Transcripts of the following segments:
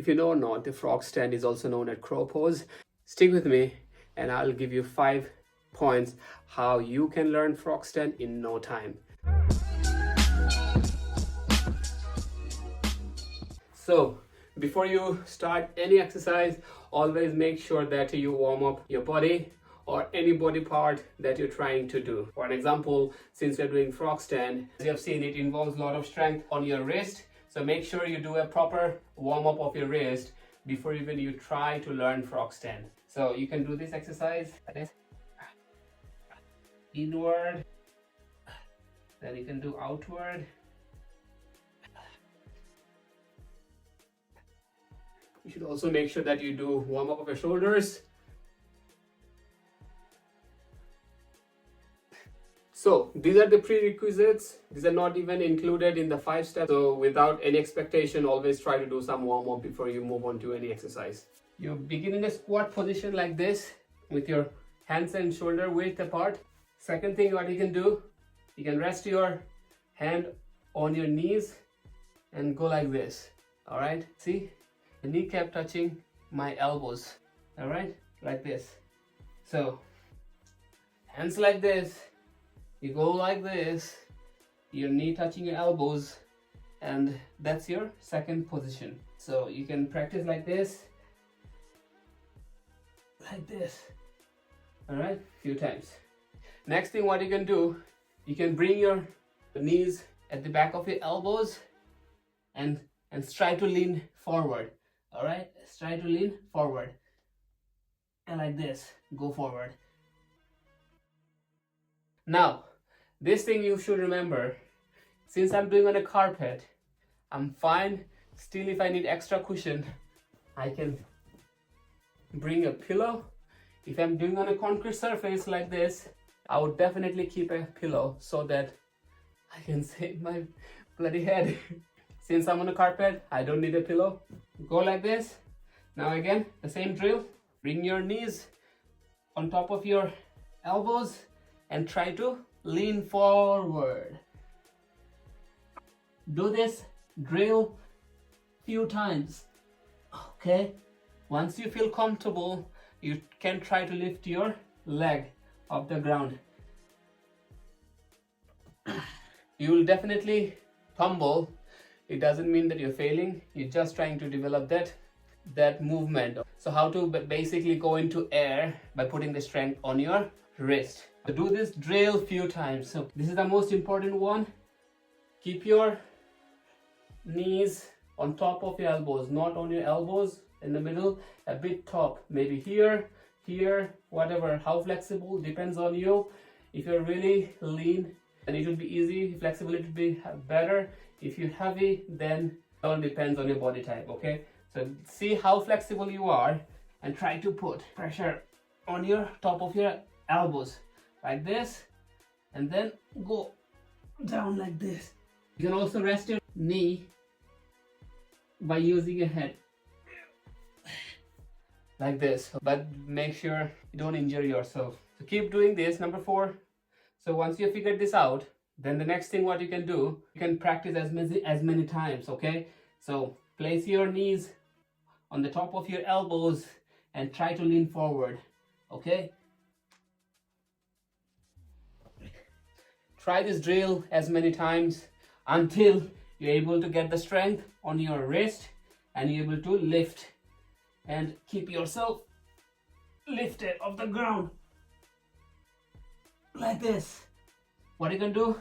If you know or not, the frog stand is also known as crow pose. Stick with me and I'll give you 5 points how you can learn frog stand in no time. So before you start any exercise, always make sure that you warm up your body or any body part that you're trying to do. For an example, since we're doing frog stand, as you have seen, it involves a lot of strength on your wrist. So make sure you do a proper warm up of your wrist before even you try to learn frog stand. So you can do this exercise like this. Inward, then you can do outward. You should also make sure that you do warm up of your shoulders. So these are the prerequisites. These are not even included in the 5 steps. So without any expectation, always try to do some warm up before you move on to any exercise. You begin in a squat position like this with your hands and shoulder width apart. Second thing what you can do, you can rest your hand on your knees and go like this. All right, see, the kneecap touching my elbows. All right, like this. So hands like this. You go like this, your knee touching your elbows, and that's your second position. So you can practice like this, all right, few times. Next thing what you can do, you can bring your knees at the back of your elbows and try to lean forward, all right? Try to lean forward, and like this, go forward. Now, this thing you should remember, since I'm doing on a carpet, I'm fine. Still, if I need extra cushion, I can bring a pillow. If I'm doing on a concrete surface like this, I would definitely keep a pillow so that I can save my bloody head. Since I'm on a carpet, I don't need a pillow. Go like this. Now again, the same drill. Bring your knees on top of your elbows and try to lean forward. Do this drill few times. Okay, once you feel comfortable, you can try to lift your leg off the ground. You will definitely tumble. It doesn't mean that you're failing. You're just trying to develop that movement. So how to basically go into air by putting the strength on your wrist. So do this drill few times. So this is the most important one. Keep your knees on top of your elbows, not on your elbows in the middle, a bit top, maybe here, whatever. How flexible depends on you. If you're really lean, then it will be easy. Flexibility will be better. If you're heavy, then it all depends on your body type. Okay, so see how flexible you are and try to put pressure on your top of your elbows like this, and then go down like this. You can also rest your knee by using your head like this, but make sure you don't injure yourself. So keep doing this. Number 4. So once you figured this out, then the next thing what you can do, you can practice as many times. Okay, so place your knees on the top of your elbows and try to lean forward. Okay, try this drill as many times until you're able to get the strength on your wrist and you're able to lift and keep yourself lifted off the ground like this. What you can do,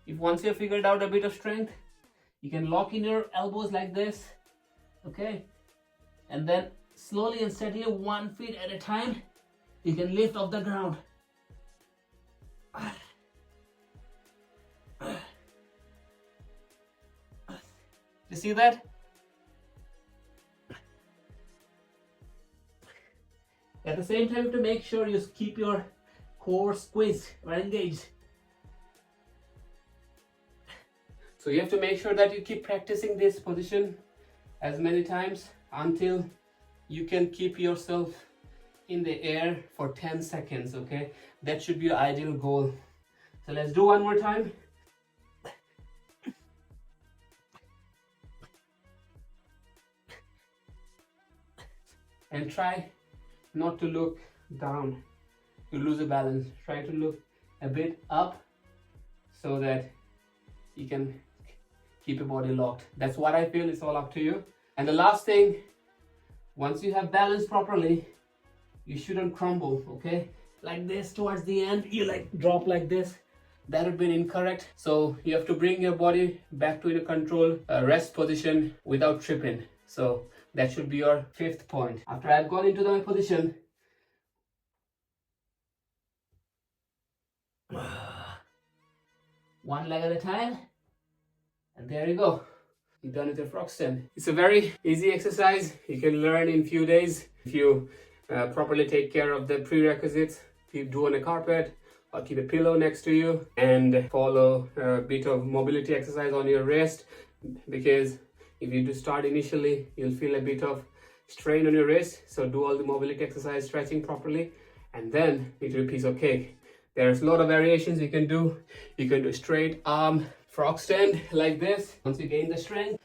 if once you have figured out a bit of strength, you can lock in your elbows like this, okay, and then slowly and steadily, 1 foot at a time, you can lift off the ground. You see that? At the same time, to make sure you keep your core squeezed or engaged. So you have to make sure that you keep practicing this position as many times until you can keep yourself in the air for 10 seconds, okay? That should be your ideal goal. So let's do one more time. and try not to look down. You lose the balance. Try to look a bit up so that you can keep your body locked. That's what I feel. It's all up to you. And the last thing, once you have balance properly, you shouldn't crumble, okay? Like this towards the end, you like drop like this. That would be incorrect. So you have to bring your body back to a controlled rest position without tripping. So that should be your 5th point. After I've gone into the position, one leg at a time, and there you go. You're done with your Frogstand. It's a very easy exercise. You can learn in few days if you properly take care of the prerequisites. You do on a carpet or keep a pillow next to you and follow a bit of mobility exercise on your wrist, because if you do start initially, you'll feel a bit of strain on your wrist. So do all the mobility exercise, stretching properly, and then it will be a piece of cake. There's a lot of variations you can do. You can do straight arm Frogstand like this once you gain the strength.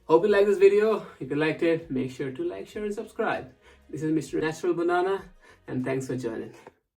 Hope you like this video. If you liked it, make sure to like, share and subscribe. This is Mr. Natural Banana, and thanks for joining.